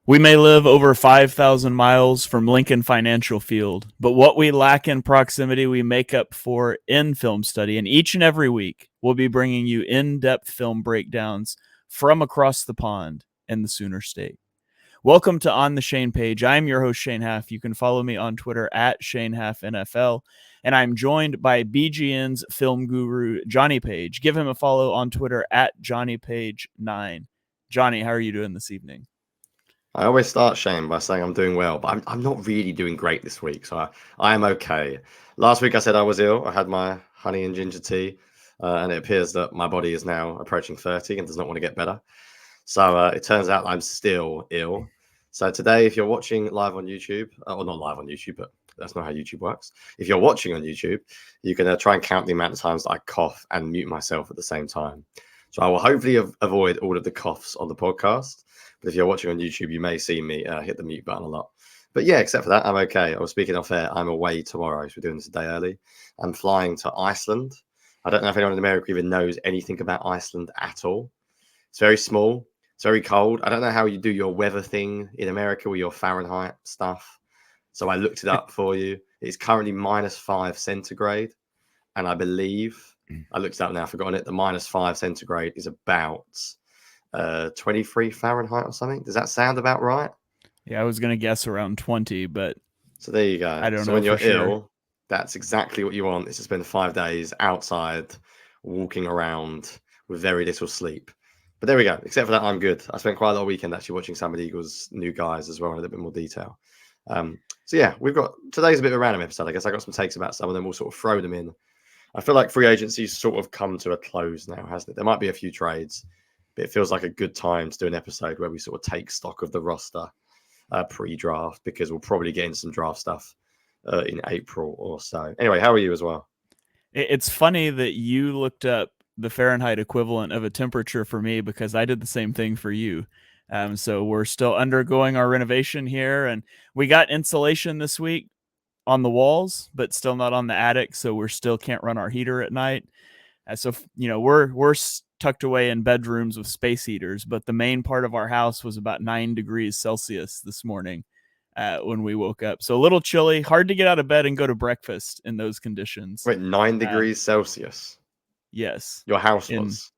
We may live over 5,000 miles from Lincoln Financial Field, but what we lack in proximity, we make up for in film study. And each and every week, we'll be bringing you in depth film breakdowns from across the pond in the Sooner State. Welcome to On the Shane page. I'm your host, Shane Haff. You can follow me on Twitter at ShaneHaffNFL. And I'm joined by BGN's film guru, Jonny Page. Give him a follow on Twitter at JohnnyPage9. Jonny, how are you doing this evening? I always start, Shane, by saying I'm doing well, but I'm not really doing great this week, so I am okay. Last week I said I was ill. I had my honey and ginger tea, and it appears that my body is now approaching 30 and does not want to get better. So it turns out I'm still ill. So today, if you're watching live on YouTube, or not live on YouTube, but that's not how YouTube works. If you're watching on YouTube, you can try and count the amount of times that I cough and mute myself at the same time. So I will hopefully avoid all of the coughs on the podcast. But if you're watching on YouTube, you may see me hit the mute button a lot. But yeah, except for that, I'm okay. I was speaking off air. I'm away tomorrow, so we're doing this a day early. I'm flying to Iceland. I don't know if anyone in America even knows anything about Iceland at all. It's very small. It's very cold. I don't know how you do your weather thing in America with your Fahrenheit stuff. So I looked it up for you. It's currently -5 centigrade. And I believe, I looked it up now, I've forgotten it, the -5 centigrade is about 23 Fahrenheit or something. Does that sound about right? Yeah, I was going to guess around 20, but so there you go. I don't know. So when you're sure. ill, that's exactly what you want, is to spend 5 days outside walking around with very little sleep. But there we go. Except for that, I'm good. I spent quite a lot of weekend actually watching some of the Eagles' new guys as well in a little bit more detail. So yeah, today's a bit of a random episode. I guess I got some takes about some of them. We'll sort of throw them in. I feel like free agency's sort of come to a close now, hasn't it? There might be a few trades, but it feels like a good time to do an episode where we sort of take stock of the roster pre-draft, because we'll probably get into some draft stuff in April or so. Anyway, how are you as well? It's funny that you looked up the Fahrenheit equivalent of a temperature for me, because I did the same thing for you. So we're still undergoing our renovation here, and we got insulation this week on the walls, but still not on the attic. So we're still can't run our heater at night. So, we're tucked away in bedrooms with space heaters, but the main part of our house was about 9 degrees Celsius this morning when we woke up. So a little chilly, hard to get out of bed and go to breakfast in those conditions. Wait, 9 degrees Celsius? Yes. Your house was?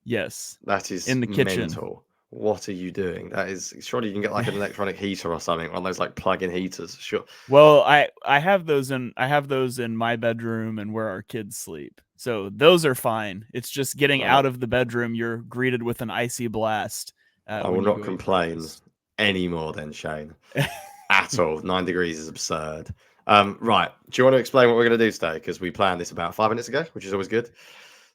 Yes. That is in the kitchen. Mental. What are you doing? That is, surely you can get like an electronic heater or something, one of those like plug-in heaters. Sure. Well, I have those in my bedroom and where our kids sleep. So those are fine. It's just getting out of the bedroom, you're greeted with an icy blast. I will not complain anymore then, Shane. At all. 9 degrees is absurd. Right. Do you want to explain what we're going to do today? Because we planned this about 5 minutes ago, which is always good.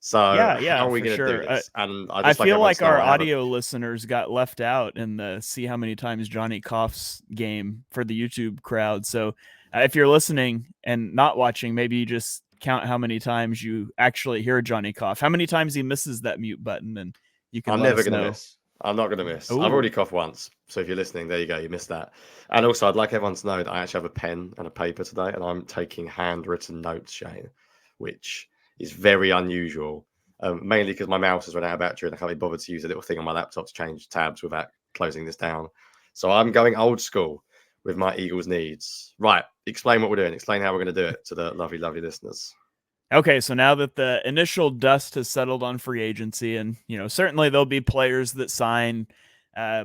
So how are we going to do this? And I feel like our audio listeners got left out in the see how many times Jonny coughs game for the YouTube crowd. So if you're listening and not watching, maybe you just count how many times you actually hear Jonny cough, how many times he misses that mute button, and you can. I'm never going to miss. I'm not going to miss. Ooh. I've already coughed once. So if you're listening, there you go. You missed that. And also, I'd like everyone to know that I actually have a pen and a paper today, and I'm taking handwritten notes, Shane, which is very unusual, mainly because my mouse has run out of battery and I can't be bothered to use a little thing on my laptop to change tabs without closing this down. So I'm going old school with my Eagles needs. Right. Explain what we're doing. Explain how we're going to do it to the lovely, lovely listeners. Okay, so now that the initial dust has settled on free agency, and certainly there'll be players that sign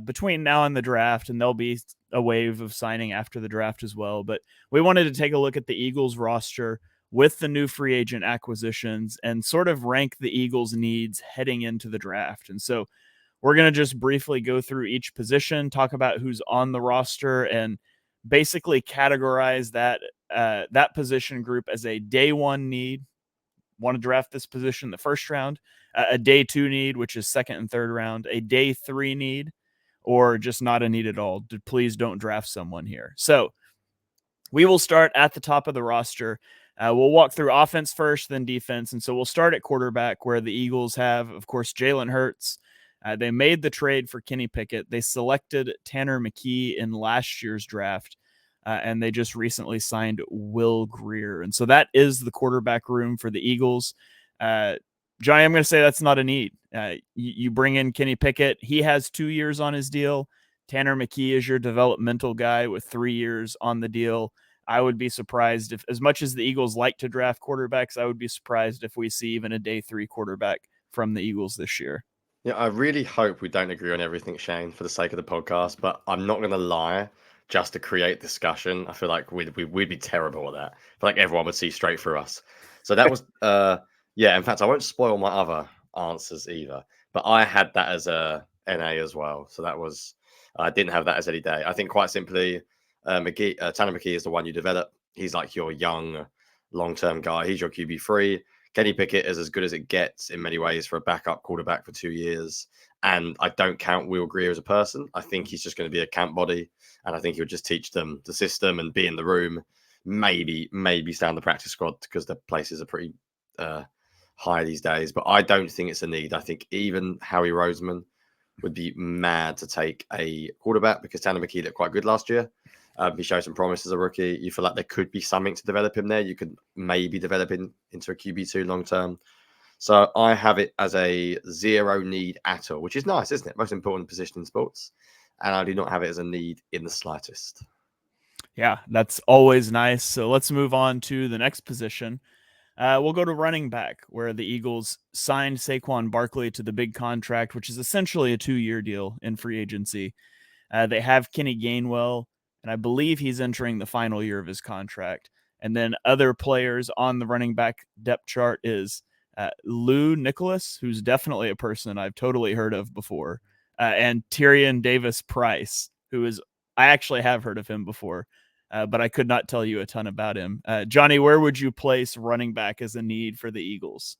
between now and the draft, and there'll be a wave of signing after the draft as well. But we wanted to take a look at the Eagles roster with the new free agent acquisitions and sort of rank the Eagles' needs heading into the draft. And so we're going to just briefly go through each position, talk about who's on the roster, and basically categorize that position group as a day one need. Want to draft this position in the first round, a day 2 need, which is second and third round, a day 3 need, or just not a need at all. Please don't draft someone here. So we will start at the top of the roster. We'll walk through offense first, then defense. And so we'll start at quarterback, where the Eagles have, of course, Jalen Hurts. They made the trade for Kenny Pickett. They selected Tanner McKee in last year's draft. And they just recently signed Will Grier. And so that is the quarterback room for the Eagles. Jonny, I'm going to say that's not a need. You bring in Kenny Pickett. He has 2 years on his deal. Tanner McKee is your developmental guy with 3 years on the deal. I would be surprised if, as much as the Eagles like to draft quarterbacks, I would be surprised if we see even a day 3 quarterback from the Eagles this year. Yeah, I really hope we don't agree on everything, Shane, for the sake of the podcast. But I'm not going to lie, just to create discussion. I feel like we'd be terrible at that. I feel like everyone would see straight through us. So that was, yeah. In fact, I won't spoil my other answers either. But I had that as a NA as well. So that was, I didn't have that as any day. I think quite simply, Tanner McKee is the one you develop. He's like your young, long-term guy. He's your QB3. Kenny Pickett is as good as it gets in many ways for a backup quarterback for 2 years. And I don't count Will Greer as a person. I think he's just going to be a camp body. And I think he'll just teach them the system and be in the room. Maybe stay on the practice squad because the places are pretty high these days. But I don't think it's a need. I think even Howie Roseman would be mad to take a quarterback because Tanner McKee looked quite good last year. He showed some promise as a rookie. You feel like there could be something to develop him there. You could maybe develop him into a QB2 long term. So I have it as a 0 need at all, which is nice, isn't it? Most important position in sports. And I do not have it as a need in the slightest. Yeah, that's always nice. So let's move on to the next position. We'll go to running back, where the Eagles signed Saquon Barkley to the big contract, which is essentially a 2-year deal in free agency. They have Kenny Gainwell, and I believe he's entering the final year of his contract. And then other players on the running back depth chart is Lou Nicholas, who's definitely a person I've totally heard of before, and Tyrion Davis Price, who is, I actually have heard of him before, but I could not tell you a ton about him. Jonny, where would you place running back as a need for the Eagles?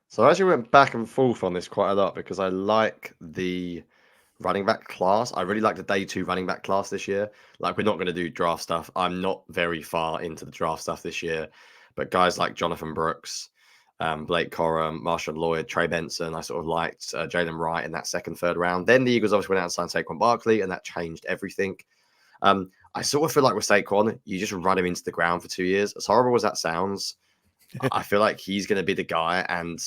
So I actually went back and forth on this quite a lot because I like the running back class. I really like the day 2 running back class this year. Like, we're not going to do draft stuff. I'm not very far into the draft stuff this year, but guys like Jonathan Brooks, Blake Corum, Marshawn Lloyd, Trey Benson, I sort of liked Jalen Wright in that second, third round. Then the Eagles obviously went out and signed Saquon Barkley, and that changed everything. I sort of feel like with Saquon, you just run him into the ground for 2 years. As horrible as that sounds, I feel like he's going to be the guy, and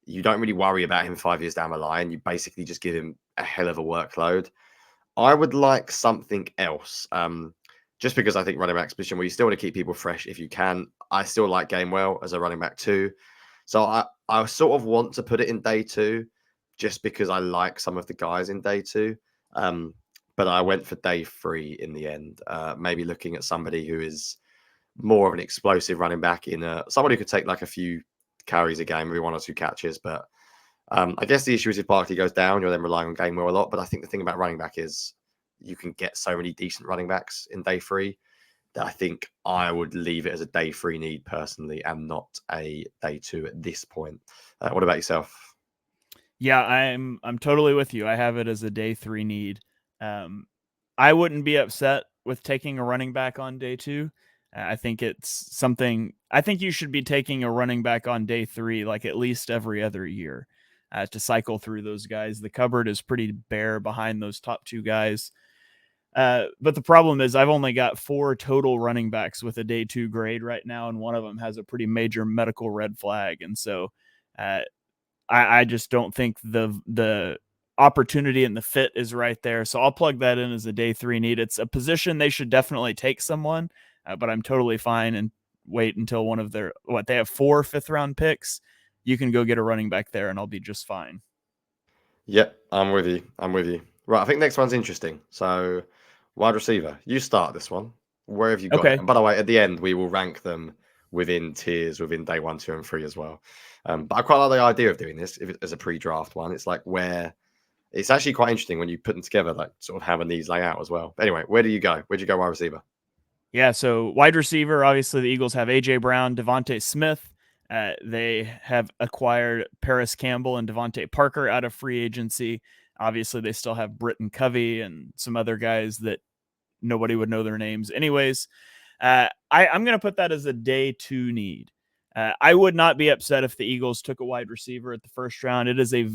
you don't really worry about him 5 years down the line. You basically just give him a hell of a workload. I would like something else, just because I think running back position where you still want to keep people fresh if you can. I still like Gainwell as a running back too. So I sort of want to put it in day 2 just because I like some of the guys in day 2. But I went for day 3 in the end, maybe looking at somebody who is more of an explosive running back in somebody who could take like a few carries a game, maybe 1 or 2 catches. But I guess the issue is if Barkley goes down, you're then relying on Gainwell a lot. But I think the thing about running back is you can get so many decent running backs in day 3 that I think I would leave it as a day 3 need personally and not a day 2 at this point. What about yourself? Yeah, I'm totally with you. I have it as a day 3 need. I wouldn't be upset with taking a running back on day 2. I think it's something. I think you should be taking a running back on day 3, like at least every other year, to cycle through those guys. The cupboard is pretty bare behind those top 2 guys. But the problem is I've only got 4 total running backs with a day 2 grade right now, and one of them has a pretty major medical red flag. And so I just don't think the opportunity and the fit is right there. So I'll plug that in as a day 3 need. It's a position they should definitely take someone, but I'm totally fine and wait until one of their, they have 4 5th-round picks. You can go get a running back there and I'll be just fine. Yep, I'm with you. I'm with you. Right, I think next one's interesting. So, wide receiver, you start this one. Where have you got it? Okay. And by the way, at the end, we will rank them within tiers within day 1, 2, and 3 as well. But I quite like the idea of doing this as a pre-draft one. It's like where it's actually quite interesting when you put them together, like sort of having these lay out as well. But anyway, where do you go? Where'd you go, wide receiver? Yeah, so wide receiver, obviously the Eagles have A.J. Brown, Devontae Smith. They have acquired Paris Campbell and Devontae Parker out of free agency. Obviously, they still have Britton Covey and some other guys that nobody would know their names. Anyways, I'm going to put that as a day 2 need. I would not be upset if the Eagles took a wide receiver at the first round. It is a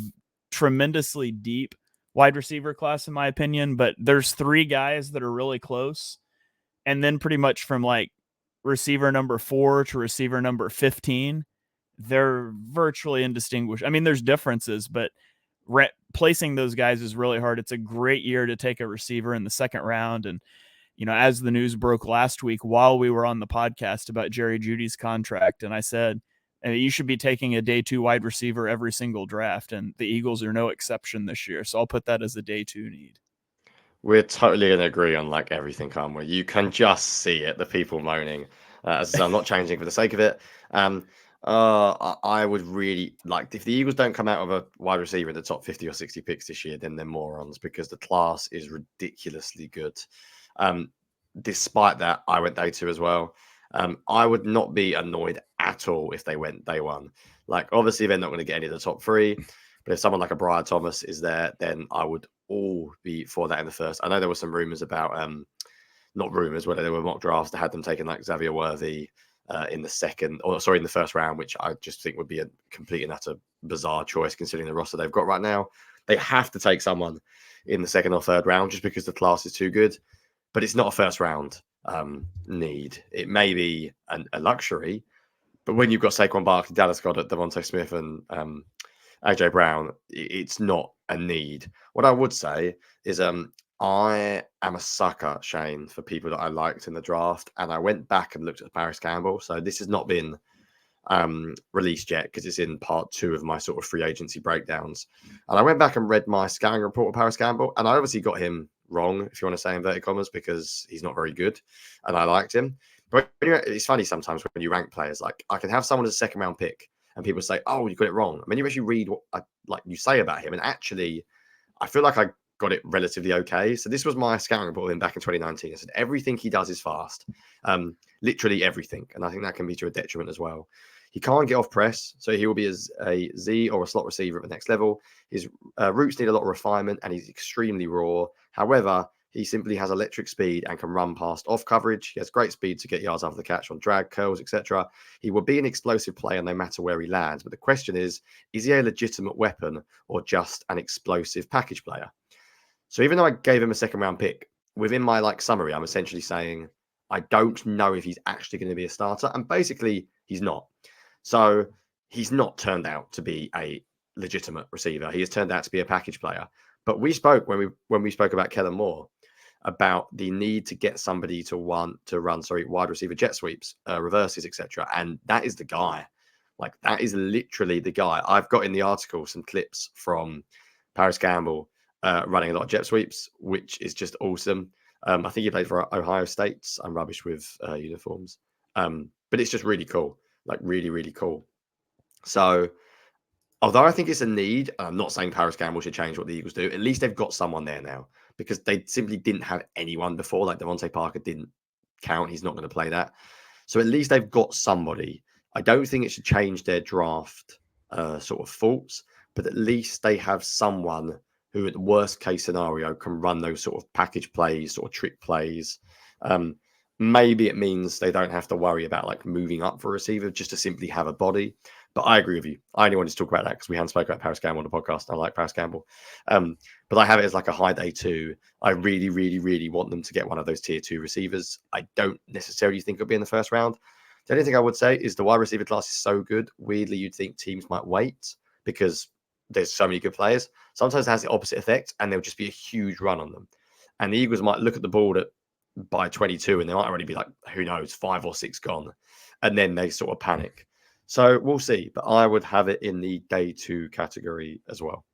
tremendously deep wide receiver class, in my opinion, but there's 3 guys that are really close. And then pretty much from like receiver number 4 to receiver number 15, they're virtually indistinguishable. I mean, there's differences, but placing those guys is really hard. It's a great year to take a receiver in the second round. And, as the news broke last week while we were on the podcast about Jerry Jeudy's contract, and I said, you should be taking a day 2 wide receiver every single draft, and the Eagles are no exception this year. So I'll put that as a day 2 need. We're totally going to agree on like everything, can't we? You can just see it, the people moaning. As I say, I'm not changing for the sake of it. I would really like, if the Eagles don't come out of a wide receiver in the top 50 or 60 picks this year, then they're morons, because the class is ridiculously good. Despite that, I went day 2 as well. I would not be annoyed at all if they went day 1. Like, obviously, they're not going to get any of the top 3. But if someone like a Brian Thomas is there, then I would all be for that in the first. I know there were some rumors about, not rumors, whether there were mock drafts that had them taking like Xavier Worthy in the first round, which I just think would be a complete and utter bizarre choice considering the roster they've got right now. They have to take someone in the second or third round just because the class is too good. But it's not a first round need. It may be a luxury, but when you've got Saquon Barkley, Dallas Goedert, Devontae Smith, and AJ Brown, it's not a need. What I would say is I am a sucker, Shane, for people that I liked in the draft. And I went back and looked at Paris Campbell. So this has not been released yet because it's in part 2 of my sort of free agency breakdowns. And I went back and read my scouting report of Paris Campbell. And I obviously got him wrong, if you want to say inverted commas, because he's not very good. And I liked him. But it's funny sometimes when you rank players. Like, I can have someone as a second round pick and people say, oh, you got it wrong. I mean, you actually read what you say about him. And actually, I feel like I got it relatively okay. So this was my scouting report of him back in 2019. I said, everything he does is fast. Literally everything. And I think that can be to a detriment as well. He can't get off press. So he will be as a Z or a slot receiver at the next level. His roots need a lot of refinement and he's extremely raw. However, he simply has electric speed and can run past off coverage. He has great speed to get yards after the catch on drag, curls, etc. He will be an explosive player no matter where he lands. But the question is he a legitimate weapon or just an explosive package player? So even though I gave him a second round pick, within my summary, I'm essentially saying I don't know if he's actually going to be a starter. And basically, he's not. So he's not turned out to be a legitimate receiver. He has turned out to be a package player. But we spoke when we spoke about Kellen Moore about the need to get somebody to run wide receiver jet sweeps, reverses, etc. And that is the guy. Like, that is literally the guy. I've got in the article some clips from Paris Campbell running a lot of jet sweeps, which is just awesome. I think he played for Ohio State. I'm rubbish with uniforms. But it's just really cool. Like, really, really cool. So, although I think it's a need, I'm not saying Paris Campbell should change what the Eagles do. At least they've got someone there now, because they simply didn't have anyone before. Like, Devontae Parker didn't count. He's not going to play that. So at least they've got somebody. I don't think it should change their draft sort of faults, but at least they have someone who, at the worst case scenario, can run those sort of package plays, sort of trick plays. Maybe it means they don't have to worry about like moving up for a receiver just to simply have a body. But I agree with you. I only wanted to talk about that because we hadn't spoken about Paris Campbell on the podcast. I like Paris Campbell. But I have it as like a high day 2. I really, really, really want them to get one of those tier 2 receivers. I don't necessarily think it'll be in the first round. The only thing I would say is the wide receiver class is so good. Weirdly, you'd think teams might wait because there's so many good players. Sometimes it has the opposite effect and there'll just be a huge run on them. And the Eagles might look at the board by 22 and there might already be like, who knows, 5 or 6 gone. And then they sort of panic. So we'll see. But I would have it in the day 2 category as well.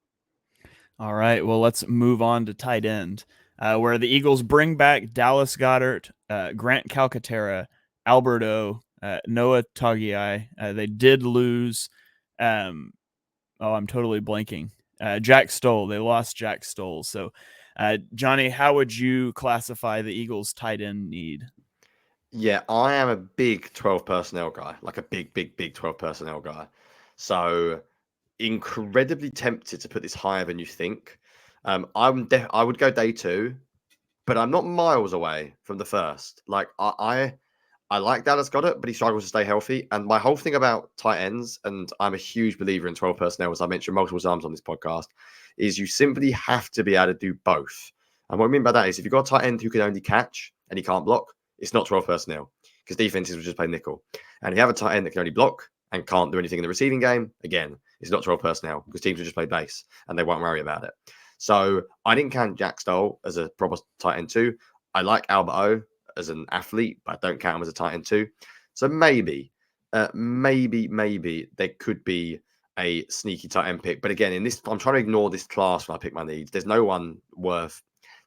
All right. Well, let's move on to tight end, where the Eagles bring back Dallas Goedert, Grant Calcaterra, Alberto, Noah Togiai. They did lose. I'm totally blanking. Jack Stoll. They lost Jack Stoll. So, Jonny, how would you classify the Eagles' tight end need? Yeah, I am a big 12 personnel guy, like a big, big, big 12 personnel guy. So incredibly tempted to put this higher than you think. I would go day 2, but I'm not miles away from the first. Like, I like Dallas Goedert, but he struggles to stay healthy. And my whole thing about tight ends, and I'm a huge believer in 12 personnel, as I mentioned multiple times on this podcast, is you simply have to be able to do both. And what I mean by that is if you've got a tight end who can only catch and he can't block, it's not 12 personnel because defenses will just play nickel. And if you have a tight end that can only block and can't do anything in the receiving game, again, It's not 12 personnel because teams will just play base and they won't worry about it. So I didn't count Jack Stoll as a proper tight end 2. I like Albert O as an athlete, but I don't count him as a tight end 2. So maybe there could be a sneaky tight end pick. But again, in this, I'm trying to ignore this class when I pick my needs. There's no one worth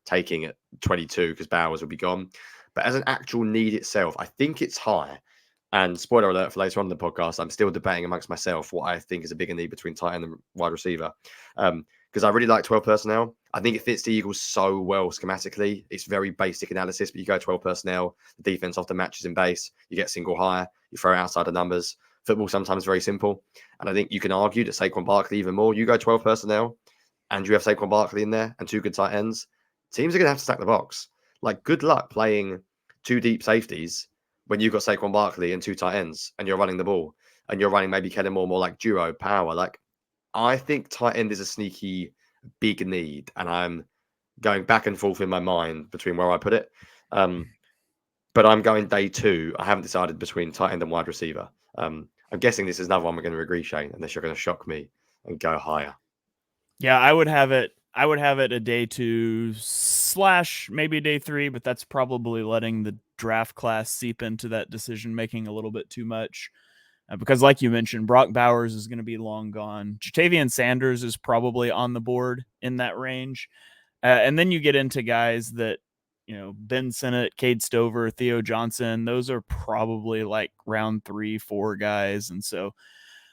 taking at 22 because Bowers will be gone. But as an actual need itself, I think it's high. And spoiler alert for later on in the podcast, I'm still debating amongst myself what I think is a bigger need between tight end and wide receiver. Because I really like 12 personnel. I think it fits the Eagles so well schematically. It's very basic analysis, but you go 12 personnel, the defense often matches in base, you get single high, you throw outside the numbers. Football sometimes very simple. And I think you can argue that Saquon Barkley even more. You go 12 personnel and you have Saquon Barkley in there and 2 good tight ends. Teams are going to have to stack the box. Like, good luck playing 2 deep safeties when you've got Saquon Barkley and 2 tight ends and you're running the ball and you're running maybe Kellen Moore more like duo power. Like, I think tight end is a sneaky big need, and I'm going back and forth in my mind between where I put it. But I'm going day 2. I haven't decided between tight end and wide receiver. I'm guessing this is another one we're going to agree, Shane, unless you're going to shock me and go higher. Yeah, I would have it a day 2 / maybe day 3, but that's probably letting the draft class seep into that decision making a little bit too much. Because like you mentioned, Brock Bowers is going to be long gone. Jatavian Sanders is probably on the board in that range. And then you get into guys that, Ben Sinnott, Cade Stover, Theo Johnson, those are probably like round 3, 4 guys. And so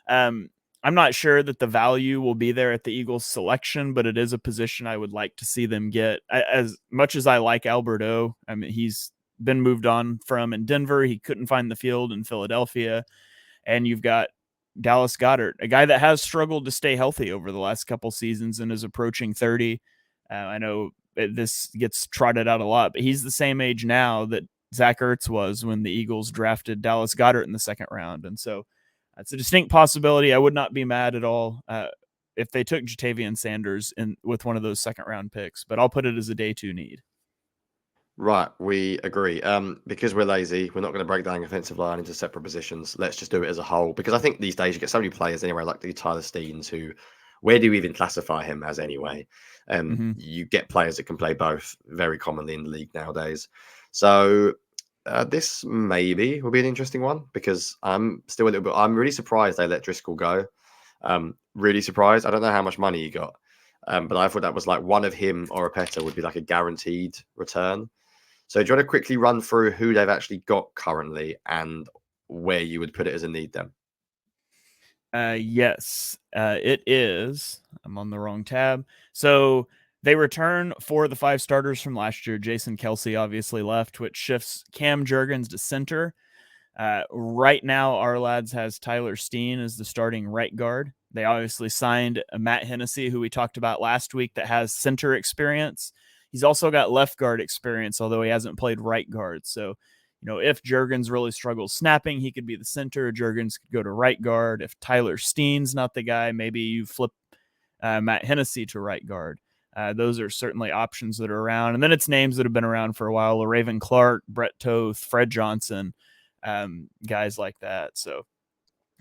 I'm not sure that the value will be there at the Eagles selection, but it is a position I would like to see them get. As much as I like Alberto, I mean, he's been moved on from in Denver. He couldn't find the field in Philadelphia. And you've got Dallas Goedert, a guy that has struggled to stay healthy over the last couple seasons and is approaching 30. I know this gets trotted out a lot, but he's the same age now that Zach Ertz was when the Eagles drafted Dallas Goedert in the 2nd round. And so it's a distinct possibility. I would not be mad at all if they took Jatavian Sanders with one of those 2nd round picks, but I'll put it as a day 2 need. Right, we agree. Because we're lazy, we're not going to break down offensive line into separate positions. Let's just do it as a whole. Because I think these days you get so many players anyway, like the Tyler Steens, who, where do you even classify him as anyway? You get players that can play both very commonly in the league nowadays. So this maybe will be an interesting one because I'm really surprised they let Driscoll go. Really surprised. I don't know how much money he got. But I thought that was like one of him or a Peta would be like a guaranteed return. So do you want to quickly run through who they've actually got currently and where you would put it as a need then? Yes, it is. I'm on the wrong tab. So they return 4 of the 5 starters from last year. Jason Kelsey obviously left, which shifts Cam Jurgens to center. Right now, our lads has Tyler Steen as the starting right guard. They obviously signed Matt Hennessy, who we talked about last week, that has center experience. He's also got left guard experience, although he hasn't played right guard. So, if Jurgens really struggles snapping, he could be the center. Jurgens could go to right guard. If Tyler Steen's not the guy, maybe you flip Matt Hennessy to right guard. Those are certainly options that are around. And then it's names that have been around for a while: Raven Clark, Brett Toth, Fred Johnson, guys like that. So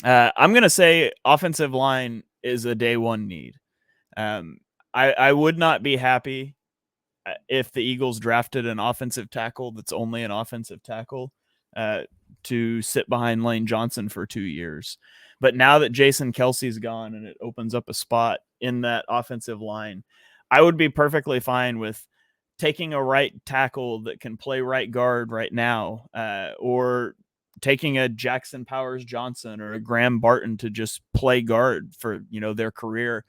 I'm going to say offensive line is a day 1 need. I would not be happy if the Eagles drafted an offensive tackle that's only an offensive tackle to sit behind Lane Johnson for 2 years. But now that Jason Kelsey's gone and it opens up a spot in that offensive line, I would be perfectly fine with taking a right tackle that can play right guard right now, or taking a Jackson Powers Johnson or a Graham Barton to just play guard for, their career.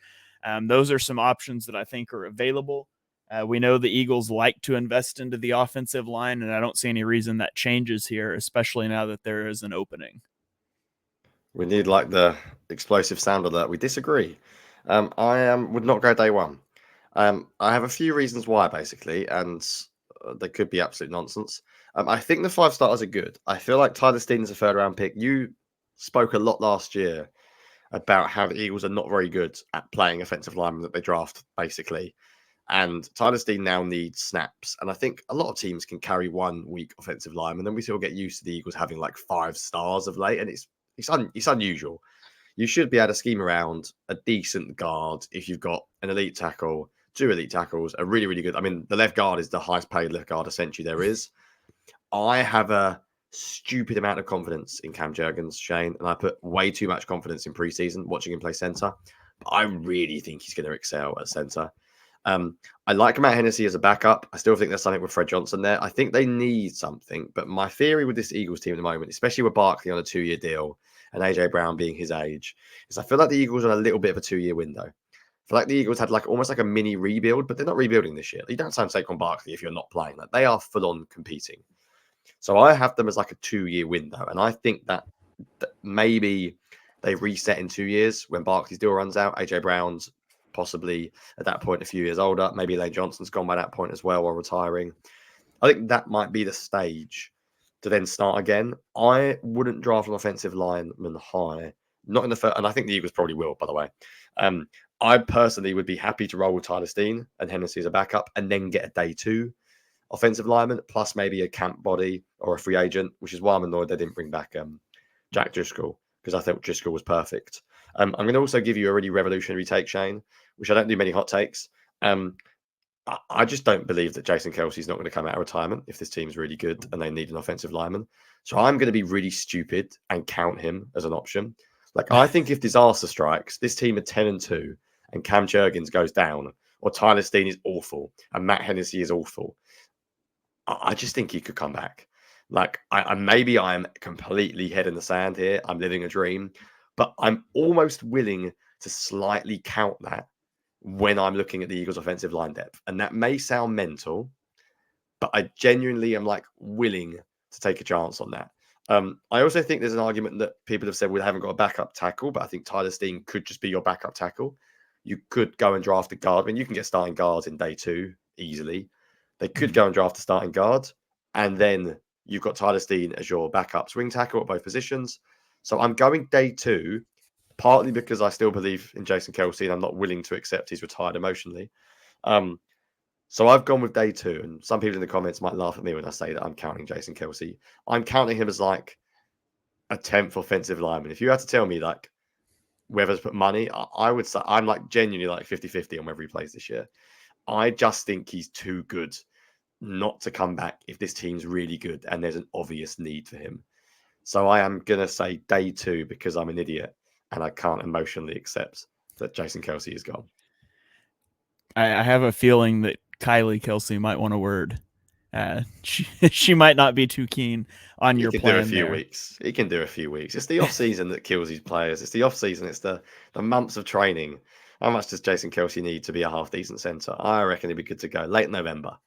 Those are some options that I think are available. We know the Eagles like to invest into the offensive line, and I don't see any reason that changes here, especially now that there is an opening. We need like the explosive sound of that. We disagree. I would not go day 1. I have a few reasons why, basically, and they could be absolute nonsense. I think the 5 starters are good. I feel like Tyler Steen's a 3rd round pick. You spoke a lot last year about how the Eagles are not very good at playing offensive linemen that they draft, basically. And Tyler Steen now needs snaps. And I think a lot of teams can carry 1 weak offensive lineman. Then we still get used to the Eagles having like 5 stars of late. And it's unusual. you should be able to scheme around a decent guard if you've got an elite tackle, 2 elite tackles, a really, really good. I mean, the left guard is the highest paid left guard essentially there is. I have a stupid amount of confidence in Cam Jurgens, Shane, and I put way too much confidence in preseason watching him play centre. But I really think he's going to excel at centre. I like Matt Hennessy as a backup. I still think there's something with Fred Johnson there. I think they need something. But my theory with this Eagles team at the moment, especially with Barkley on a 2-year deal and AJ Brown being his age, is I feel like the Eagles are on a little bit of a 2-year window. I feel like the Eagles had like almost like a mini rebuild, but they're not rebuilding this year. You don't sign Saquon Barkley if you're not playing. Like they are full on competing. So I have them as like a 2-year window. And I think that maybe they reset in 2 years when Barkley's deal runs out. AJ Brown's possibly at that point a few years older. Maybe Lane Johnson's gone by that point as well or retiring. I think that might be the stage to then start again. I wouldn't draft an offensive lineman high. Not in the first, and I think the Eagles probably will, by the way. I personally would be happy to roll with Tyler Steen and Hennessy as a backup and then get a day 2 offensive lineman, plus maybe a camp body or a free agent, which is why I'm annoyed they didn't bring back Jack Driscoll, because I thought Driscoll was perfect. I'm going to also give you a really revolutionary take, Shane, which I don't do many hot takes. I just don't believe that Jason Kelsey's not going to come out of retirement if this team's really good and they need an offensive lineman. So I'm going to be really stupid and count him as an option. Like, I think if disaster strikes, this team are 10-2 and Cam Jurgens goes down, or Tyler Steen is awful and Matt Hennessy is awful, I just think he could come back. Like, maybe I'm completely head in the sand here. I'm living a dream, but I'm almost willing to slightly count that when I'm looking at the Eagles' offensive line depth. And that may sound mental, but I genuinely am like willing to take a chance on that. I also think there's an argument that people have said we haven't got a backup tackle, but I think Tyler Steen could just be your backup tackle. You could go and draft a guard. I mean, you can get starting guards in day 2 easily. They could go and draft a starting guard, and then you've got Tyler Steen as your backup swing tackle at both positions. So I'm going day 2, partly because I still believe in Jason Kelsey and I'm not willing to accept he's retired emotionally. So I've gone with day 2, and some people in the comments might laugh at me when I say that I'm counting Jason Kelsey. I'm counting him as like a 10th offensive lineman. If you had to tell me like whether to put money, I would say I'm like genuinely like 50-50 on whether he plays this year. I just think he's too good not to come back if this team's really good and there's an obvious need for him. So I am going to say day 2 because I'm an idiot and I can't emotionally accept that Jason Kelsey is gone. I have a feeling that Kylie Kelsey might want a word. She might not be too keen on your plan. He can do a few weeks. He can do a few weeks. It's the off season that kills these players. It's the off season. It's the months of training. How much does Jason Kelsey need to be a half decent center? I reckon he'd be good to go late November,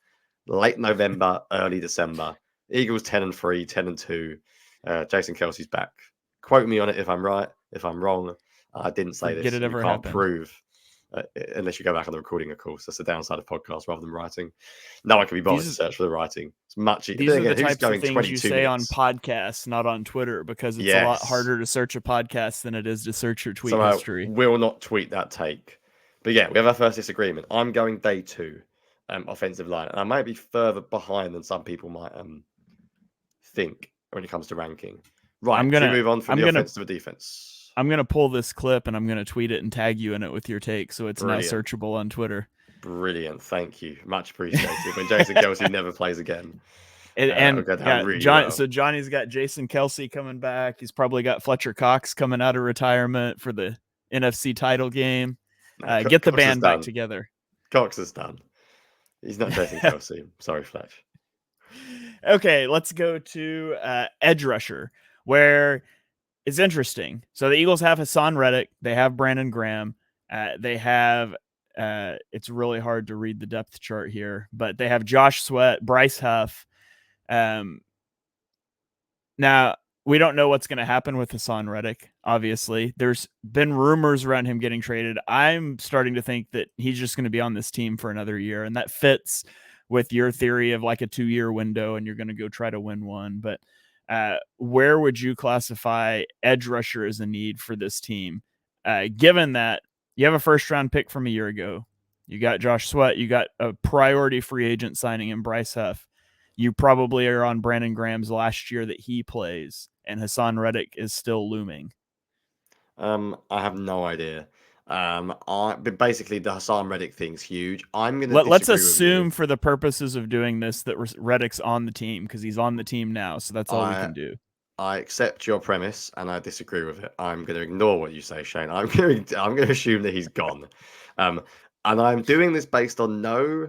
early December. Eagles 10-3, 10-2. Jason Kelsey's back. Quote me on it if I'm right. If I'm wrong, I didn't say this. You can't prove. Unless you go back on the recording, of course. That's the downside of podcasts rather than writing. No one can be bothered to search for the writing. It's much easier. These are the types of things you say on podcasts, not on Twitter, because it's a lot harder to search a podcast than it is to search your tweet history. Will not tweet that take. But yeah, we have our first disagreement. I'm going day 2, offensive line. And I might be further behind than some people might think when it comes to ranking. Right, I'm going to move on from the offense to the defense. I'm going to pull this clip and I'm going to tweet it and tag you in it with your take, so it's now searchable on Twitter. Brilliant. Thank you. Much appreciated. When Jason Kelsey never plays again. So Johnny's got Jason Kelsey coming back. He's probably got Fletcher Cox coming out of retirement for the NFC title game. Get the band back together. Cox is done. He's not Jason Kelsey. Sorry, Fletch. Okay, let's go to edge rusher, where it's interesting. So the Eagles have Hassan Reddick. They have Brandon Graham. They have, it's really hard to read the depth chart here, but they have Josh Sweat, Bryce Haff. Now, we don't know what's going to happen with Hassan Reddick, obviously. There's been rumors around him getting traded. I'm starting to think that he's just going to be on this team for another year, and that fits with your theory of like a 2-year window, and you're going to go try to win one. But where would you classify edge rusher as a need for this team? Given that you have a first-round pick from a year ago, you got Josh Sweat, you got a priority free agent signing in Bryce Huff. You probably are on Brandon Graham's last year that he plays, and Hassan Reddick is still looming. I have no idea. But basically the Hassan Reddick thing's huge. I'm gonna Let's disagree with you. assume for the purposes of doing this that Reddick's on the team because he's on the team now. So that's all we I can do. I accept your premise and I disagree with it. I'm going to ignore what you say, Shane. I'm going to assume that he's gone. Um, and I'm doing this based on no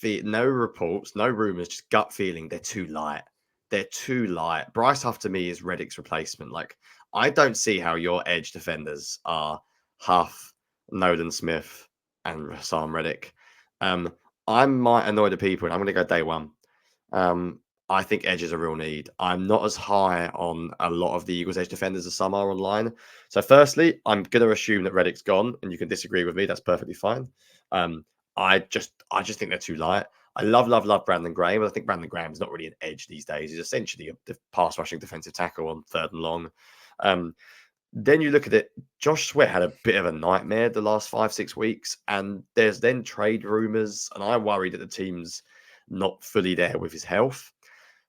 reports, no rumors, just gut feeling. They're too light. They're too light. Bryce Huff to me is Reddick's replacement. Like I don't see how your edge defenders are Huff, Nolan Smith, and Hassan Reddick. Um, I might annoy the people, and I'm going to go day one. Um, I think edge is a real need. I'm not as high on a lot of the Eagles edge defenders as some are online. So, firstly, I'm going to assume that Reddick's gone, and you can disagree with me. That's perfectly fine. Um, I just think they're too light. I love Brandon Graham, but I think Brandon Graham's not really an edge these days. He's essentially a pass rushing defensive tackle on third and long. Um, then you look at it, Josh Sweat had a bit of a nightmare the last 5-6 weeks, and there's then trade rumors, and I worry that the team's not fully there with his health.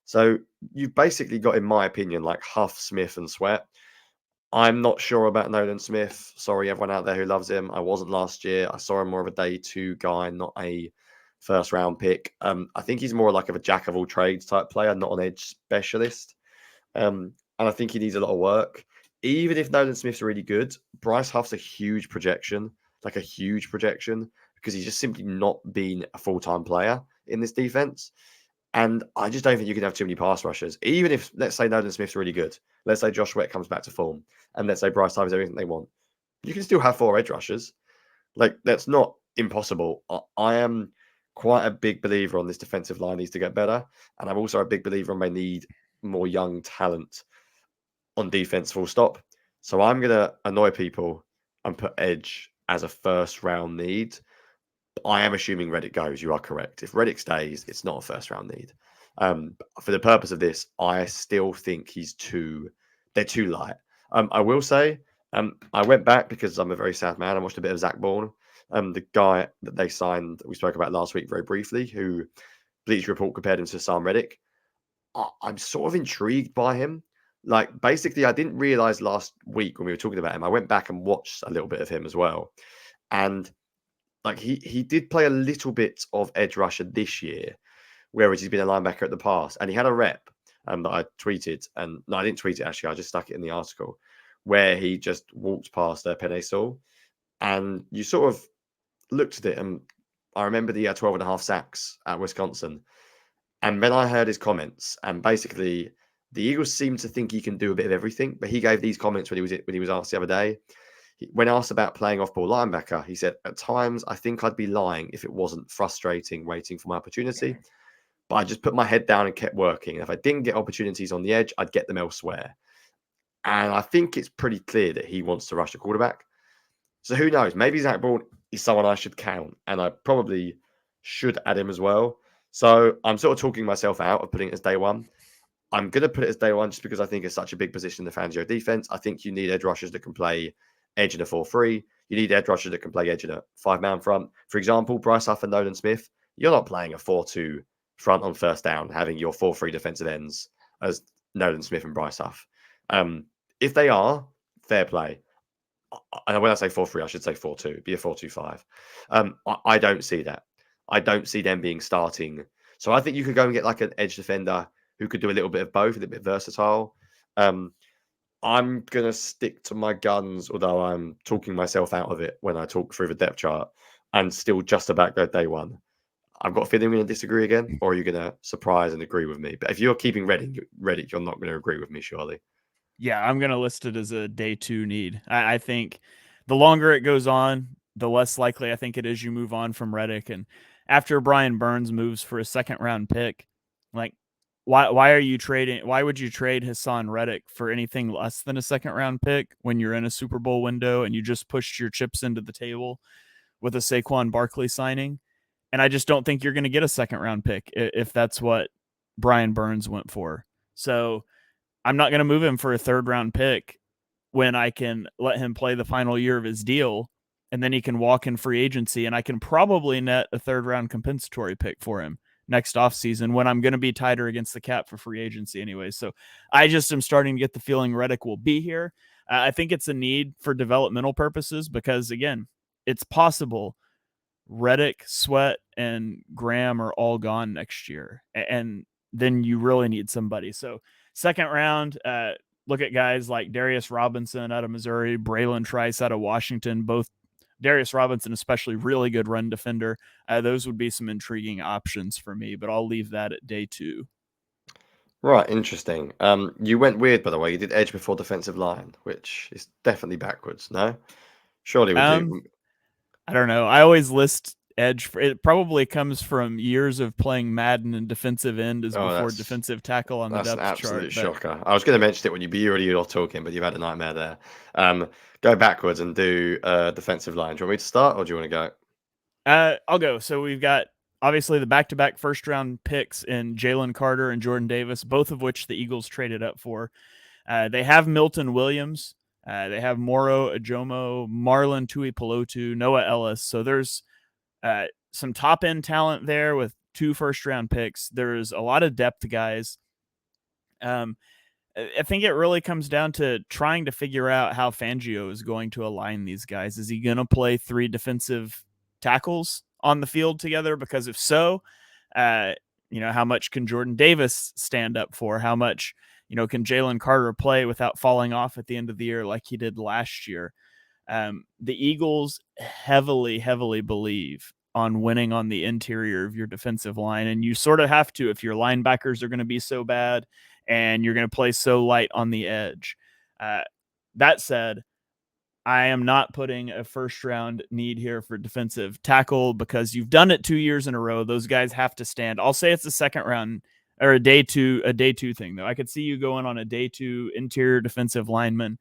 So you've basically got, in my opinion, like Huff, Smith, and Sweat. I'm not sure about Nolan Smith. Sorry, everyone out there who loves him. I wasn't last year. I saw him more of a day two guy, not a first round pick. I think he's more like of a jack of all trades type player, not an edge specialist. And I think he needs a lot of work. Even if Nolan Smith's really good, Bryce Huff's a huge projection, like a huge projection, because he's just simply not been a full time player in this defense. And I just don't think you can have too many pass rushers. Even if, let's say, Nolan Smith's really good, let's say Josh Sweat comes back to form, and let's say Bryce Huff is everything they want, you can still have 4 edge rushers. Like, that's not impossible. I am quite a big believer on this defensive line needs to get better. And I'm also a big believer on they need more young talent on defense, full stop. So I'm going to annoy people and put edge as a first round need. I am assuming Reddick goes. You are correct. If Reddick stays, it's not a first round need. For the purpose of this, I still think they're too light. I will say, I went back because I'm a very sad man. I watched a bit of Zach Bourne, the guy that they signed, we spoke about last week very briefly, who Bleacher Report compared him to Sam Reddick. I'm sort of intrigued by him. Like, basically, I didn't realize last week when we were talking about him, I went back and watched a little bit of him as well. And like he did play a little bit of edge rusher this year, whereas he's been a linebacker at the past. And he had a rep that I tweeted. And no, I didn't tweet it actually. I just stuck it in the article where he just walked past Penei Sewell. And you sort of looked at it. And I remember the 12 and a half sacks at Wisconsin. And then I heard his comments, and basically the Eagles seem to think he can do a bit of everything. But he gave these comments when he was asked the other day. When asked about playing off-ball linebacker, he said, "At times, I think I'd be lying if it wasn't frustrating waiting for my opportunity. But I just put my head down and kept working. And if I didn't get opportunities on the edge, I'd get them elsewhere." And I think it's pretty clear that he wants to rush the quarterback. So who knows? Maybe Zach Bourne is someone I should count, and I probably should add him as well. So I'm sort of talking myself out of putting it as day one. I'm going to put it as day one just because I think it's such a big position in the Fangio defense. I think you need edge rushers that can play edge in a 4-3. You need edge rushers that can play edge in a 5-man front. For example, Bryce Huff and Nolan Smith, you're not playing a 4-2 front on first down, having your 4-3 defensive ends as Nolan Smith and Bryce Huff. If they are, fair play. And when I say 4-3, I should say 4-2, be a 4-2-5. I don't see that. I don't see them being starting. So I think you could go and get like an edge defender who could do a little bit of both, a little bit versatile. I'm going to stick to my guns, although I'm talking myself out of it when I talk through the depth chart, and still just about go day one. I've got a feeling we're going to disagree again, or are you going to surprise and agree with me? But if you're keeping Reddick, you're not going to agree with me, surely. Yeah, I'm going to list it as a day 2 need. I think the longer it goes on, the less likely I think it is you move on from Reddick. And after Brian Burns moves for a second round pick, like, why are you trading? Why would you trade Hassan Reddick for anything less than a second round pick when you're in a Super Bowl window and you just pushed your chips into the table with a Saquon Barkley signing? And I just don't think you're going to get a second round pick if that's what Brian Burns went for. So I'm not going to move him for a third round pick when I can let him play the final year of his deal and then he can walk in free agency and I can probably net a third round compensatory pick for him next offseason when I'm going to be tighter against the cap for free agency anyway. So I just am starting to get the feeling Reddick will be here. I think it's a need for developmental purposes because, again, it's possible Reddick, Sweat, and Graham are all gone next year, and then you really need somebody. So second round, look at guys like Darius Robinson out of Missouri, Braylon Trice out of Washington. Both Darius Robinson, especially really good run defender. Those would be some intriguing options for me, but I'll leave that at day 2. Right, interesting. You went weird, by the way. You did edge before defensive line, which is definitely backwards. No, surely would Um, you? I don't know. I always list edge. It probably comes from years of playing Madden, and defensive end is Oh, before defensive tackle on the that's an depth chart. absolute But shocker. I was going to mention it when you already were talking, but you've had a nightmare there. Go backwards and do defensive line. Do you want me to start, or do you want to go? I'll go. So we've got obviously the back-to-back first-round picks in Jalen Carter and Jordan Davis, both of which the Eagles traded up for. They have Milton Williams. They have Moro Ajomo, Marlon Tuipulotu, Noah Ellis. So there's some top-end talent there with 2 first-round picks. There's a lot of depth guys. I think it really comes down to trying to figure out how Fangio is going to align these guys. Is he going to play 3 defensive tackles on the field together? Because if so, uh, how much can Jordan Davis stand up for? How much, can Jalen Carter play without falling off at the end of the year like he did last year? The Eagles heavily, heavily believe on winning on the interior of your defensive line. And you sort of have to if your linebackers are going to be so bad and you're going to play so light on the edge. That said, I am not putting a first round need here for defensive tackle because you've done it 2 years in a row. Those guys have to stand. I'll say it's a second round or a day two thing, though. I could see you going on a day 2 interior defensive lineman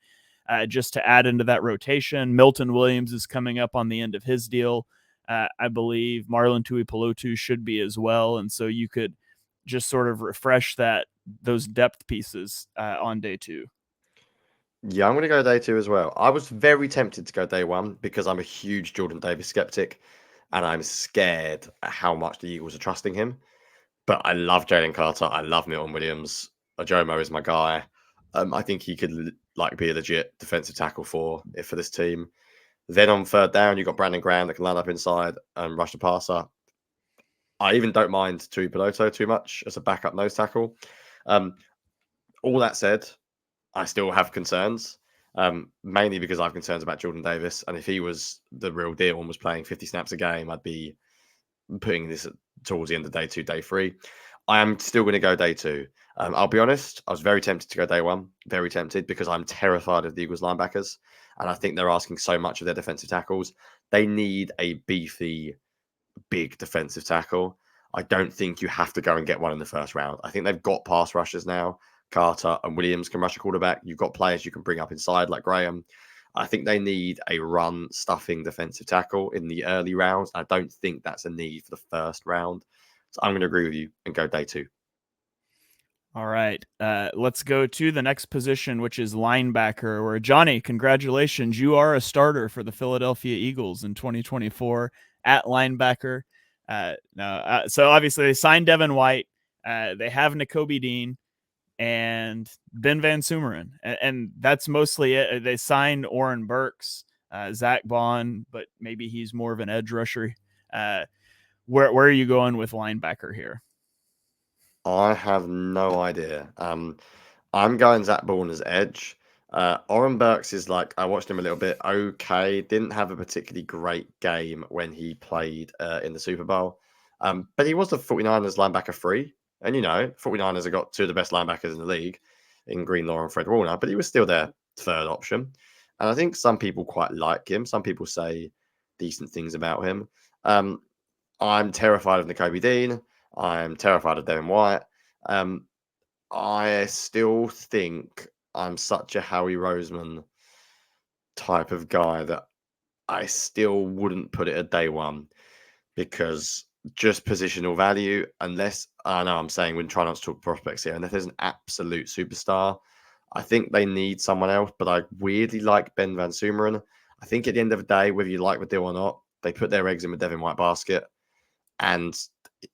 just to add into that rotation. Milton Williams is coming up on the end of his deal. I believe Marlon Tuipulotu should be as well. And so you could just sort of refresh those depth pieces on day 2. Yeah, I'm going to go day 2 as well. I was very tempted to go day 1 because I'm a huge Jordan Davis skeptic, and I'm scared at how much the Eagles are trusting him. But I love Jalen Carter. I love Milton Williams. Ojomo is my guy. I think he could be a legit defensive tackle for this team. Then on third down, you've got Brandon Graham that can line up inside and rush the passer. I even don't mind Tui Peloto too much as a backup nose tackle. All that said, I still have concerns, mainly because I have concerns about Jordan Davis. And if he was the real deal and was playing 50 snaps a game, I'd be putting this towards the end of day 2, day 3. I am still going to go day 2. I'll be honest, I was very tempted to go day 1, very tempted because I'm terrified of the Eagles linebackers. And I think they're asking so much of their defensive tackles. They need a beefy, big defensive tackle. I don't think you have to go and get one in the first round. I think they've got pass rushers now. Carter and Williams can rush a quarterback. You've got players you can bring up inside like Graham. I think they need a run stuffing defensive tackle in the early rounds. I don't think that's a need for the first round. So I'm going to agree with you and go day 2. All right. Let's go to the next position, which is linebacker, where Jonny, congratulations. You are a starter for the Philadelphia Eagles in 2024 at linebacker. So obviously they signed Devin White. They have Nakobe Dean and Ben Van Sumeren. And that's mostly it. They signed Oren Burks, Zach Bond, but maybe he's more of an edge rusher. Where are you going with linebacker here? I have no idea. I'm going Zach Bourne as edge. Oren Burks is I watched him a little bit. Okay, didn't have a particularly great game when he played in the Super Bowl. But he was the 49ers linebacker 3. And, 49ers have got 2 of the best linebackers in the league in Greenlaw and Fred Warner, but he was still their third option. And I think some people quite like him. Some people say decent things about him. I'm terrified of Nakobe Dean. I'm terrified of Devin White. I still think I'm such a Howie Roseman type of guy that I still wouldn't put it at day 1 because just positional value, unless I know I'm saying we're trying not to talk prospects here, and if there's an absolute superstar, I think they need someone else. But I weirdly like Ben Van Sumeren. I think at the end of the day, whether you like the deal or not, they put their eggs in the Devin White basket. And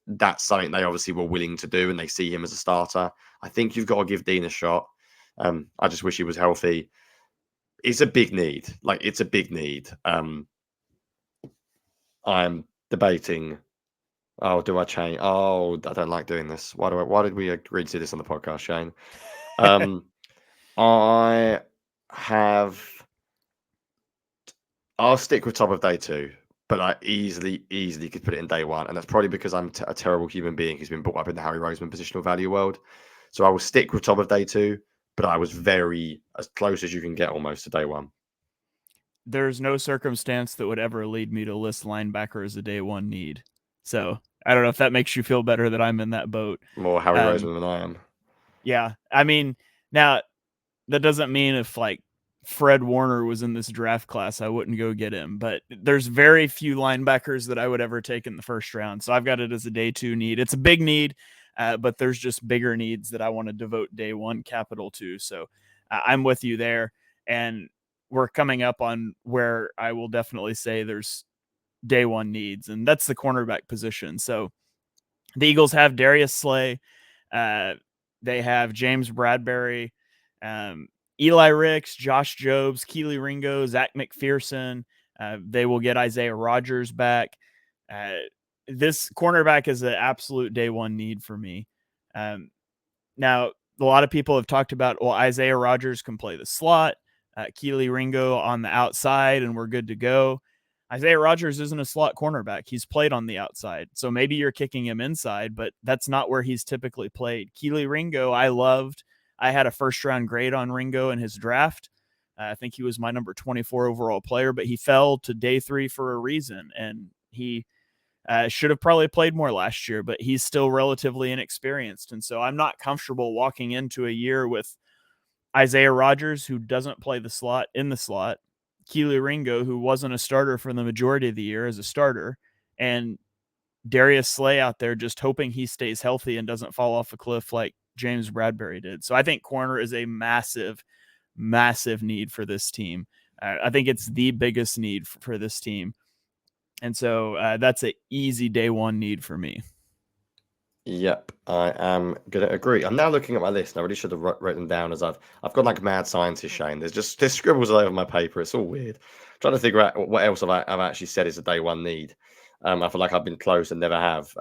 that's something they obviously were willing to do, and they see him as a starter. I think you've got to give Dean a shot. I just wish he was healthy. it's a big need. Like, it's a big need. I'm debating. Oh, do I change? Oh, I don't like doing this. Why did we agree to do this on the podcast, Shane? I have. I'll stick with top of day 2, but I easily could put it in day 1, and that's probably because I'm a terrible human being who's been brought up in the Harry Roseman positional value world. So I will stick with top of day 2, but I was very as close as you can get almost to day 1. There's no circumstance that would ever lead me to list linebacker as a day 1 need. So I don't know if that makes you feel better that I'm in that boat. More Harry Roseman than I am. Yeah, I mean, now that doesn't mean if like Fred Warner was in this draft class, I wouldn't go get him. But there's very few linebackers that I would ever take in the first round. So I've got it as a day 2 need. It's a big need, but there's just bigger needs that I want to devote day 1 capital to. So I'm with you there. And we're coming up on where I will definitely say there's day 1 needs, and that's the cornerback position. So the Eagles have Darius Slay. They have James Bradbury, Eli Ricks, Josh Jobs, Keely Ringo, Zach McPherson. They will get Isaiah Rogers back. This cornerback is an absolute day 1 need for me. Now, a lot of people have talked about, well, Isaiah Rogers can play the slot, Keely Ringo on the outside, and we're good to go. Isaiah Rogers isn't a slot cornerback. He's played on the outside. So maybe you're kicking him inside, but that's not where he's typically played. Keely Ringo, I loved. I had a first-round grade on Ringo in his draft. I think he was my number 24 overall player, but he fell to day 3 for a reason, and he should have probably played more last year, but he's still relatively inexperienced. And so I'm not comfortable walking into a year with Isaiah Rogers, who doesn't play the slot, in the slot, Keely Ringo, who wasn't a starter for the majority of the year as a starter, and Darius Slay out there just hoping he stays healthy and doesn't fall off a cliff like James Bradbury did. So I think corner is a massive, massive need for this team. I think it's the biggest need for this team. And so that's an easy day 1 need for me. Yep, I am gonna agree. I'm now looking at my list, and I really should have written them down as I've got like mad scientist, Shane. There's scribbles all over my paper. It's all weird. Trying to figure out what else I've actually said is a day 1 need. I feel like I've been close and never have.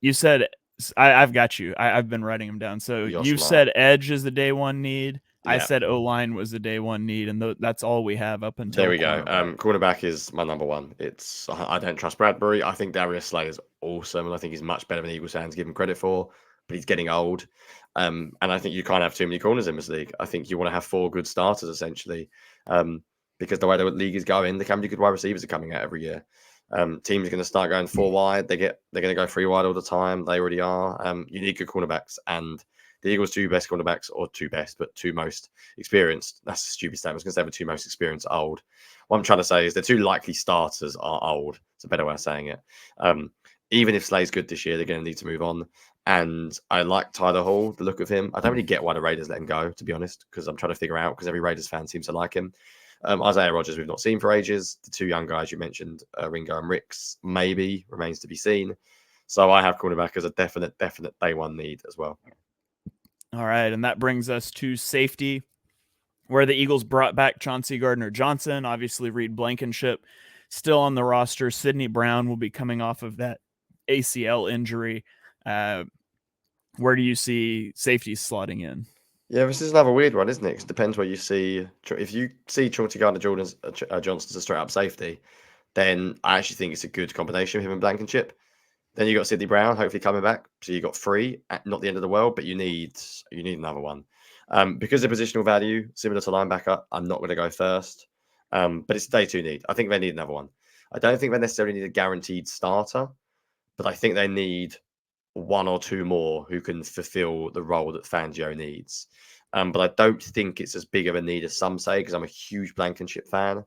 You said I've got you. I've been writing them down. So you said edge is the day 1 need. I said O-line was the day 1 need, and that's all we have up until there we go. Cornerback is my number 1. I don't trust Bradbury. I think Darius Slay is awesome, and I think he's much better than Eagles fans give him credit for. But he's getting old, and I think you can't have too many corners in this league. I think you want to have 4 good starters essentially, because the way the league is going, the many good wide receivers are coming out every year. Teams are going to start going 4 wide. They're going to go 3 wide all the time. They already are. You need good cornerbacks, and the Eagles' 2 best cornerbacks, or 2 best, but 2 most experienced. That's a stupid statement. I was going to say the 2 most experienced are old. What I'm trying to say is the 2 likely starters are old. It's a better way of saying it. Even if Slay's good this year, they're going to need to move on. And I like Tyler Hall, the look of him. I don't really get why the Raiders let him go, to be honest, because I'm trying to figure out, because every Raiders fan seems to like him. Isaiah Rogers, we've not seen for ages. The 2 young guys you mentioned, Ringo and Ricks, maybe remains to be seen. So I have cornerback as a definite day 1 need as well. All right, and that brings us to safety, where the Eagles brought back Chauncey Gardner-Johnson. Obviously, Reed Blankenship still on the roster. Sidney Brown will be coming off of that ACL injury. Where do you see safety slotting in? Yeah, this is another weird one, isn't it? It depends where you see. If you see Chauncey Gardner-Johnson as a straight-up safety, then I actually think it's a good combination of him and Blankenship. Then you got Sidney Brown, hopefully coming back. So you got 3, not the end of the world, but you need another one. Because of positional value, similar to linebacker, I'm not going to go first. But it's a day 2 need. I think they need another one. I don't think they necessarily need a guaranteed starter, but I think they need 1 or 2 more who can fulfill the role that Fangio needs. But I don't think it's as big of a need as some say, because I'm a huge Blankenship fan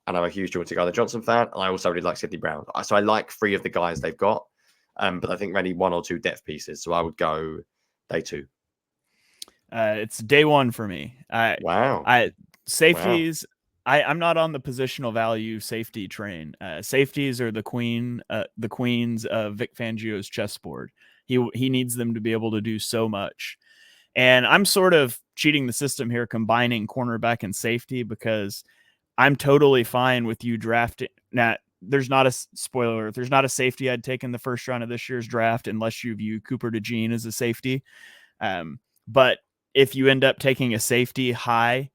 and I'm a huge Chauncey Gardner-Johnson fan. And I also really like Sidney Brown. So I like 3 of the guys they've got. But I think maybe 1 or 2 depth pieces. So I would go day 2. It's day 1 for me. Wow. Safeties. Wow. I'm not on the positional value safety train. Safeties are the queens of Vic Fangio's chessboard. He needs them to be able to do so much. And I'm sort of cheating the system here, combining cornerback and safety, because I'm totally fine with you drafting. Now, there's not a spoiler. There's not a safety I'd take in the first round of this year's draft unless you view Cooper DeJean as a safety. But if you end up taking a safety high,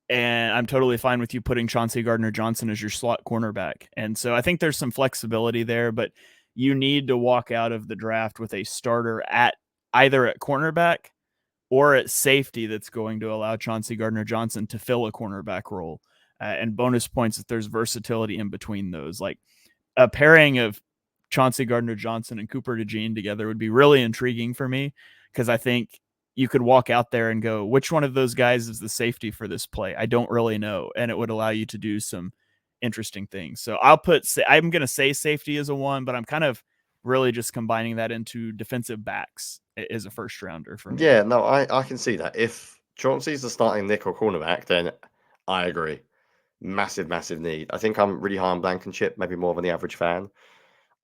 and I'm totally fine with you putting Chauncey Gardner-Johnson as your slot cornerback. And so I think there's some flexibility there, but you need to walk out of the draft with a starter at either at cornerback or at safety that's going to allow Chauncey Gardner-Johnson to fill a cornerback role. And bonus points if there's versatility in between those. Like a pairing of Chauncey Gardner-Johnson and Cooper DeJean together would be really intriguing for me, because I think you could walk out there and go, which one of those guys is the safety for this play? I don't really know. And it would allow you to do some interesting things. So I'm going to say safety is a 1, but I'm kind of really just combining that into defensive backs as a first rounder for me. Yeah, no, I can see that. If Chauncey's the starting nickel cornerback, then I agree. Massive, massive need. I think I'm really high on Blankenship, maybe more than the average fan.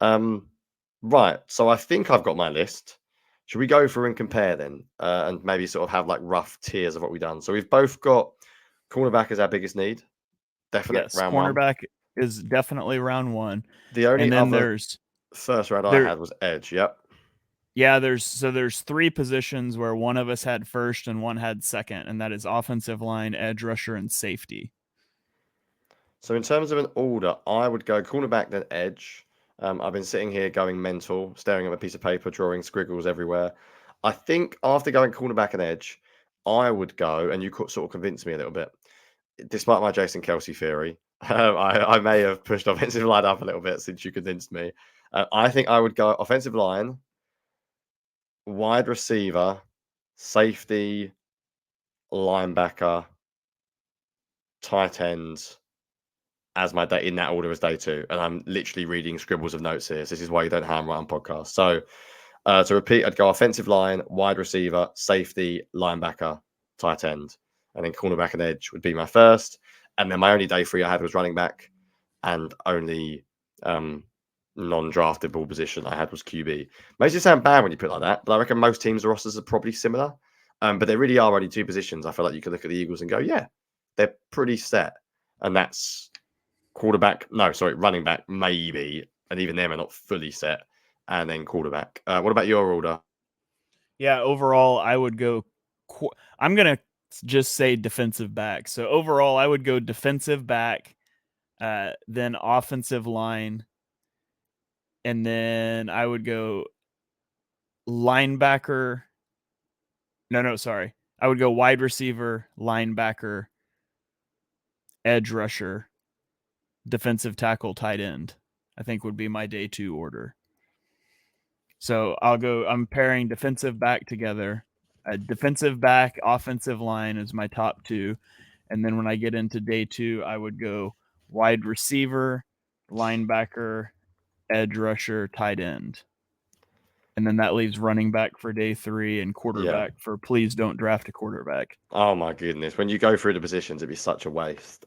Right, so I think I've got my list. Should we go through and compare then, and maybe sort of have like rough tiers of what we've done? So we've both got cornerback as our biggest need. Definite Yes, round cornerback 1. is definitely round 1. The only And then other there's first round I had was edge. Yep. Yeah, there's 3 positions where one of us had first and one had second, and that is offensive line, edge rusher, and safety. So in terms of an order, I would go cornerback then edge. I've been sitting here going mental, staring at a piece of paper, drawing squiggles everywhere. I think after going cornerback and edge, I would go, and you could sort of convince me a little bit, despite my Jason Kelsey theory. I may have pushed offensive line up a little bit since you convinced me. I think I would go offensive line, wide receiver, safety, linebacker, tight ends as my day in that order as day 2. And I'm literally reading scribbles of notes here. So this is why you don't handwrite on podcasts. So to repeat, I'd go offensive line, wide receiver, safety, linebacker, tight end, and then cornerback and edge would be my first. And then my only day 3 I had was running back, and only non-draftable position I had was QB. Makes it sound bad when you put it like that, but I reckon most teams' rosters are probably similar. But there really are only 2 positions. I feel like you can look at the Eagles and go, yeah, they're pretty set. And that's running back, maybe. And even them are not fully set. And then quarterback. What about your order? Yeah, overall, I would go. I'm going to just say defensive back. So overall, I would go defensive back, then offensive line, and then I would go linebacker. No, sorry. I would go wide receiver, linebacker, edge rusher, defensive tackle, tight end. I think would be my day 2 order. So I'm pairing defensive back together. Defensive back, offensive line is my top 2. And then when I get into day 2, I would go wide receiver, linebacker, edge rusher, tight end. And then that leaves running back for day 3 and quarterback for please don't draft a quarterback. Oh my goodness. When you go through the positions, it'd be such a waste.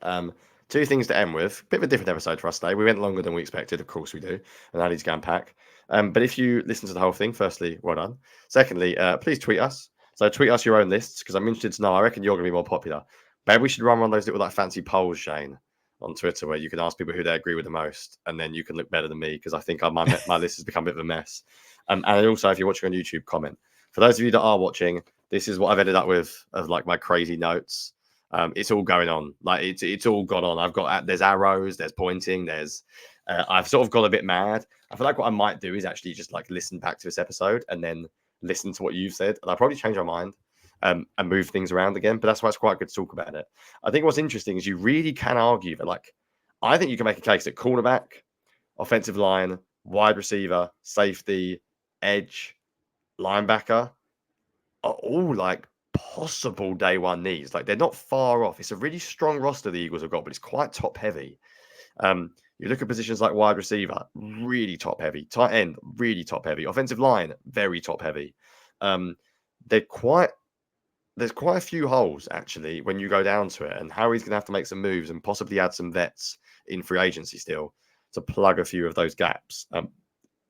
2 things to end with. Bit of a different episode for us today. We went longer than we expected. Of course we do. And I need to go and pack. But if you listen to the whole thing, firstly, well done. Secondly, please tweet us. So tweet us your own lists, because I'm interested to know. I reckon you're going to be more popular. Maybe we should run one of those little like fancy polls, Shane, on Twitter, where you can ask people who they agree with the most, and then you can look better than me, because I think my list has become a bit of a mess. And also, if you're watching on YouTube, comment. For those of you that are watching, this is what I've ended up with of like my crazy notes. It's all going on. Like it's all gone on. There's arrows, there's pointing, I've sort of got a bit mad. I feel like what I might do is actually just like listen back to this episode and then listen to what you've said. And I'll probably change my mind and move things around again. But that's why it's quite good to talk about it. I think what's interesting is you really can argue that, like, I think you can make a case that cornerback, offensive line, wide receiver, safety, edge, linebacker are all like possible day 1 needs. Like they're not far off. It's a really strong roster the Eagles have got, but it's quite top heavy. You look at positions like wide receiver, really top heavy. Tight end, really top heavy. Offensive line, very top heavy. There's quite a few holes actually when you go down to it, and Harry's going to have to make some moves and possibly add some vets in free agency still to plug a few of those gaps.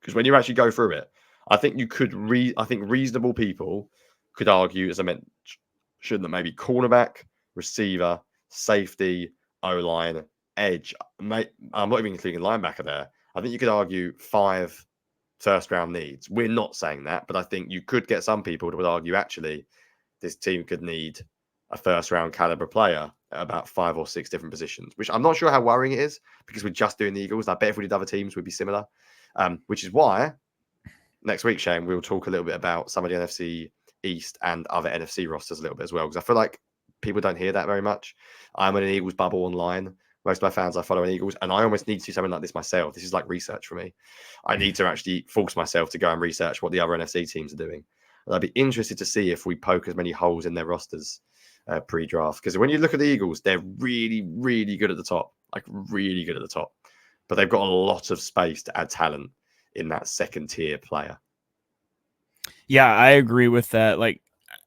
Because when you actually go through it, I think reasonable people could argue, as I shouldn't it? Maybe cornerback, receiver, safety, O-line, edge. I'm not even including linebacker there. I think you could argue 5 first-round needs. We're not saying that, but I think you could get some people that would argue, actually, this team could need a first-round caliber player at about 5 or 6 different positions, which I'm not sure how worrying it is because we're just doing the Eagles. I bet if we did other teams, we'd be similar, which is why next week, Shane, we'll talk a little bit about some of the NFC East and other NFC rosters a little bit as well, because I feel like people don't hear that very much. I'm in an Eagles bubble online. Most of my fans are following Eagles, and I almost need to do something like this myself. This is like research for me. I need to actually force myself to go and research what the other NFC teams are doing. And I'd be interested to see if we poke as many holes in their rosters pre-draft. Because when you look at the Eagles, they're really, really good at the top, like really good at the top. But they've got a lot of space to add talent in that second tier player. Yeah, I agree with that. Like,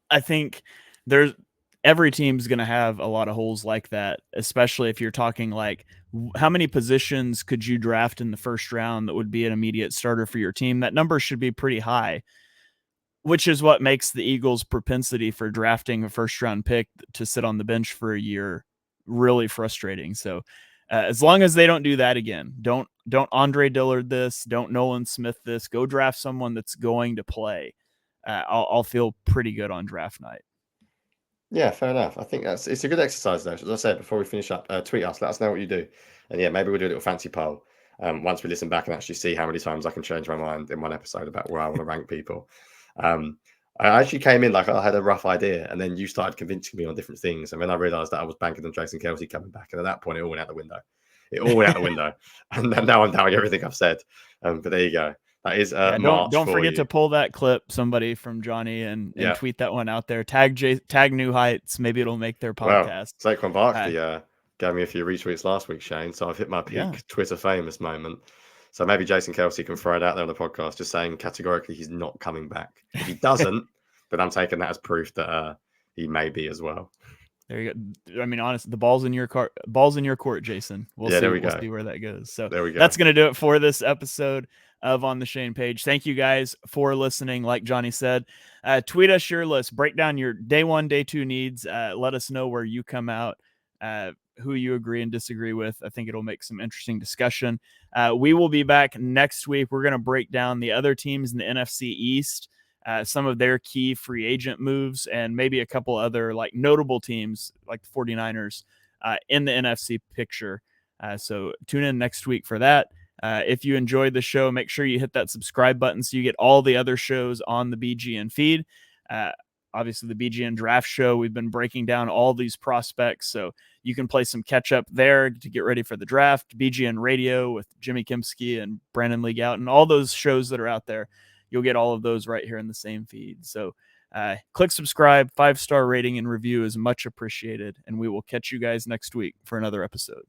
I think every team's going to have a lot of holes like that, especially if you're talking like how many positions could you draft in the first round that would be an immediate starter for your team? That number should be pretty high, which is what makes the Eagles' propensity for drafting a first round pick to sit on the bench for a year really frustrating. So as long as they don't do that again, don't Andre Dillard this, don't Nolan Smith this, go draft someone that's going to play. I'll feel pretty good on draft night. Yeah, fair enough. I think it's a good exercise though. As I said before we finish up, tweet us, let us know what you do, and yeah, maybe we'll do a little fancy poll once we listen back and actually see how many times I can change my mind in one episode about where I want to rank people. I actually came in like I had a rough idea, and then you started convincing me on different things, and then I realised that I was banking on Jason Kelce coming back, and at that point, it all went out the window. And now I'm doubting everything I've said. But there you go. That is don't forget to pull that clip, somebody from Jonny, and tweet that one out there. Tag New Heights. Maybe it'll make their podcast. Well, Saquon Barkley gave me a few retweets last week, Shane. So I've hit my peak Twitter famous moment. So maybe Jason Kelce can throw it out there on the podcast, just saying categorically he's not coming back. If he doesn't, then I'm taking that as proof that he may be as well. There you go. I mean, honestly, the ball's in your court, Jason. We'll see where that goes. So there we go. That's going to do it for this episode of On the Shane Page. Thank you guys for listening. Like Jonny said, tweet us your list, break down your day 1, day 2 needs. Let us know where you come out, who you agree and disagree with. I think it'll make some interesting discussion. We will be back next week. We're going to break down the other teams in the NFC East, some of their key free agent moves, and maybe a couple other like notable teams like the 49ers in the NFC picture. So tune in next week for that. If you enjoyed the show, make sure you hit that subscribe button so you get all the other shows on the BGN feed. Obviously, the BGN Draft Show, we've been breaking down all these prospects, so you can play some catch-up there to get ready for the draft. BGN Radio with Jimmy Kimsky and Brandon Lee Gout and all those shows that are out there. You'll get all of those right here in the same feed. So click subscribe, 5-star rating and review is much appreciated, and we will catch you guys next week for another episode.